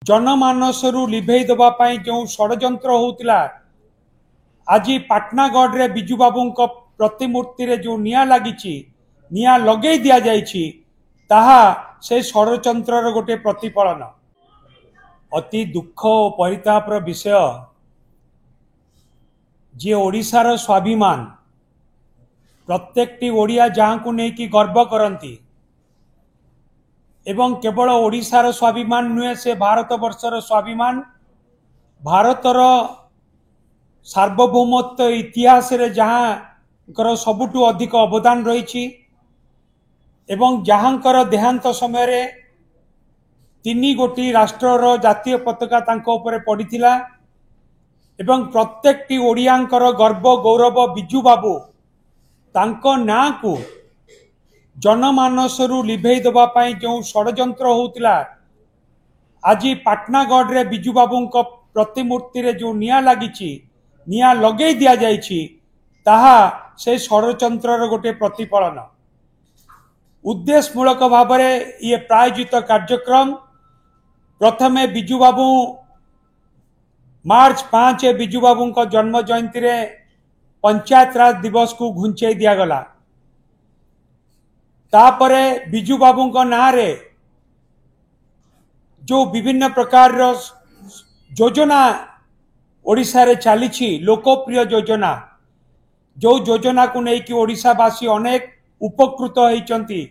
जनमानसरू लिभेई देवाई जो षड्यंत्र होता आज पाटनागढ़ रे बिजू बाबू प्रतिमूर्ति रे जो निया लगी निया लगे दि जाहा से षड्यंत्र गोटे प्रतिफलन अति दुख और परितापर विषय जे ओडिशार स्वाभिमान प्रत्येकटी ओडिया जहाँ को लेकिन गर्व करती एवं केवल ओडिशार स्वाभिमान नुहे से भारत वर्षर स्वाभिमान भारतर सार्वभौमत्व इतिहास रे जहाँ सबुठु अधिक अवदान रही एवं जहाँकर देहांत समय तीन गोटी राष्ट्रर जातीय पताका तांको उपरे पड़ीथिला एवं प्रत्येकटी ओडियांकर गर्व गौरव बिजू बाबू तांको ना को जनमानसरू लिभेई देवाई जो षड्यंत्र होता आज पाटनागढ़ रे बिजू बाबू प्रतिमूर्ति रे जो निया लगी निया लगे दि जाहा से षड्यंत्र गोटे प्रतिफलन उद्देश्यमूलक भाव ये प्रायोजित कार्यक्रम प्रथमे बिजू बाबू मार्च 5 बिजू बाबू जन्म जयंती रे पंचायत राज दिवस को घुंचई दिगला तापरे बिजू बाबू ना रे जो विभिन्न प्रकार योजना ओडिशा रे चली लोकप्रिय योजना जो योजना को लेकिन ओडिशावासी अनेक उपकृत होती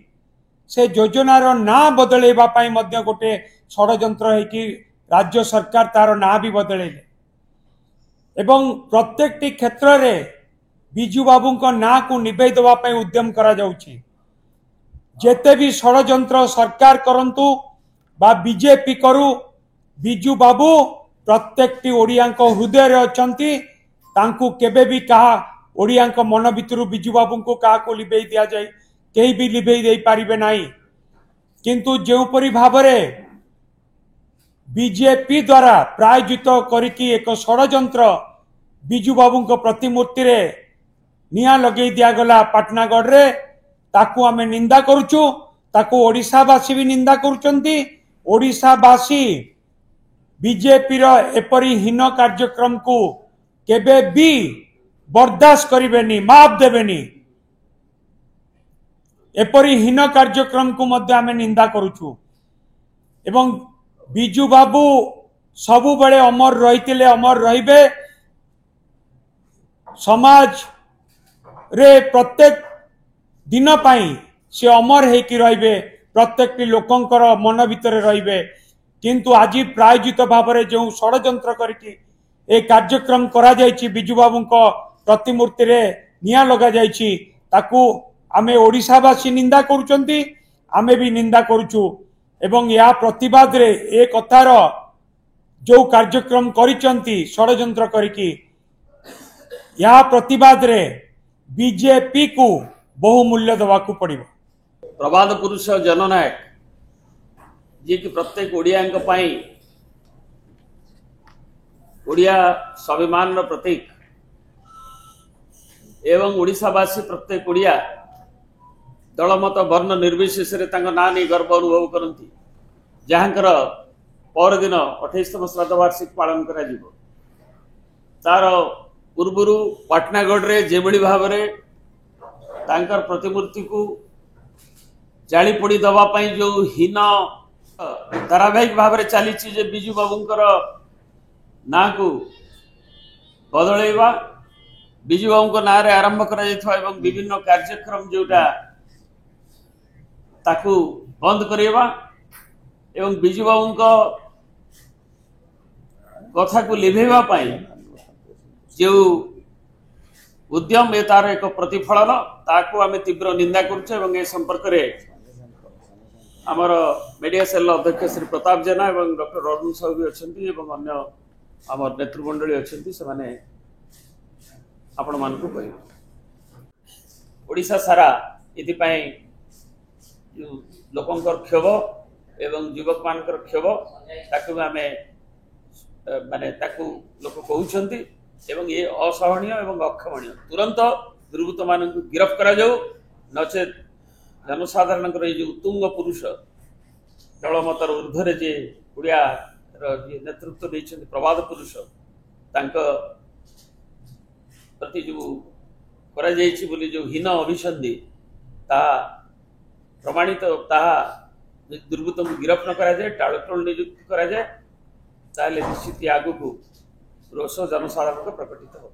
से योजनार ना बदलैवाई गोटे षड्यंत्र होकि राज्य सरकार तार ना भी बदलैले एवं प्रत्येकटी क्षेत्र रे बिजू बाबू ना को निभेई देवाई उद्यम करा जाउछि जेते भी षड्यंत्र सरकार करंतु बा बीजेपी करू बिजू बाबू प्रत्येकटी ओडिया हृदय रे अछंती तांकु केबे भी कहा ओडिया मन भितर बिजू बाबू को क्या को लिभेई दिया जाए कहीं भी लिभेई दे पारिबे नाही किंतु जोपरी भाव बीजेपी द्वारा प्रायोजित करिकी एक षड्यंत्र बिजू बाबू प्रतिमूर्ति रे निया लगे दिगला पाटनागढ़ रे ताकू आमे निंदा करुचु ताकू ओडिशावासी भी निंदा करुचंती ओडिशावासी बीजेपी रो एपरी हीन कार्यक्रम को केबे भी बर्दाश्त करिबेनी माफ देबेनी एपरी हीन कार्यक्रम को मध्य आमे निंदा करुचु एवं बिजू बाबू सबु बड़े अमर रहितिले अमर रहिबे समाज रे प्रत्येक दिन पाई से अमर हेकि रहिबे प्रत्येक लोकंकर मन भितर रहिबे किंतु आज प्रायोजित भाव में जो षड्यंत्र करके ए कार्यक्रम करा जायछि बिजू बाबू प्रतिमूर्ति रे निया लगा जायछि ताकू आमे ओडिशावासी निंदा करूचंती आमे भी निंदा करूचु एवं या प्रतिवाद रे ए कथार जो कार्यक्रम करिचंती षड्यंत्र करके या प्रतिवाद रे बीजेपी को बहुमूल्य दवाकू पड़िबो प्रबाद पुरुष जननायक जी की प्रत्येक ओडिया ओडिया स्वाभिमान प्रतीक एवं ओडिशावासी प्रत्येक ओडिया दलमत वर्ण निर्विशेष ना नहीं गर्व अनुभव करती जहाँकर परदिन 28तम श्राद्ध वार्षिक पालन कर तार पूर्व पाटनागढ़ रे जेभली भाव तांकर प्रतिमूर्ति को जाली पोड़ी दवाई जो हीन धारावाहिक भाव में चली बिजू बाबूंकर ना को बदलैवा बिजू बाबू ना रे आरंभ कर विभिन्न कार्यक्रम जोटा ताकू बंद करवा एवं बिजू बाबू कथा को लिभेवा पाई जो उद्यम ये तार एक प्रतिफलन ताकू आमे तीव्र निंदा करुचे ए संपर्क में आमर मीडिया सेल अध्यक्ष श्री प्रताप जेना एवं डॉक्टर अरुण साहू भी अच्छा अन्य आमर नेतृमंडली अच्छा से माने आपण मान को कह ओडिशा सारा इतिपाई लोकंकर क्षोभ एवं युवक मानकर क्षोभ ताकू आमे माने ताकू लोक कहउछंती एवं ये असहनीय एवं अक्षमणीय तुरंत दुर्वृत्त मान गिरफ्त करा जाऊ नचेत जनसाधारण जो उत्तुंग पुरुष दलमतर ऊर्ध्वे जे ओडिया ଯିଏ ନେତୃତ୍ୱ ଦେଇଛନ୍ତି ପ୍ରବାଦ ପୁରୁଷ ତାଙ୍କ ପ୍ରତି ଯେଉଁ କରାଯାଇଛି ବୋଲି ଯେଉଁ ହୀନ ଅଭିସନ୍ଧି ତାହା ପ୍ରମାଣିତ, ତାହା ଯଦି ଦୁର୍ବୃତ୍ତଙ୍କୁ ଗିରଫ ନ କରାଯାଏ, ଟାଳଟୋଳ ନିଯୁକ୍ତି କରାଯାଏ, ତାହେଲେ ନିଶ୍ଚିତ ଆଗକୁ ରୋଷ ଜନସାଧାରଣଙ୍କ ପ୍ରକଟିତ ହେବ।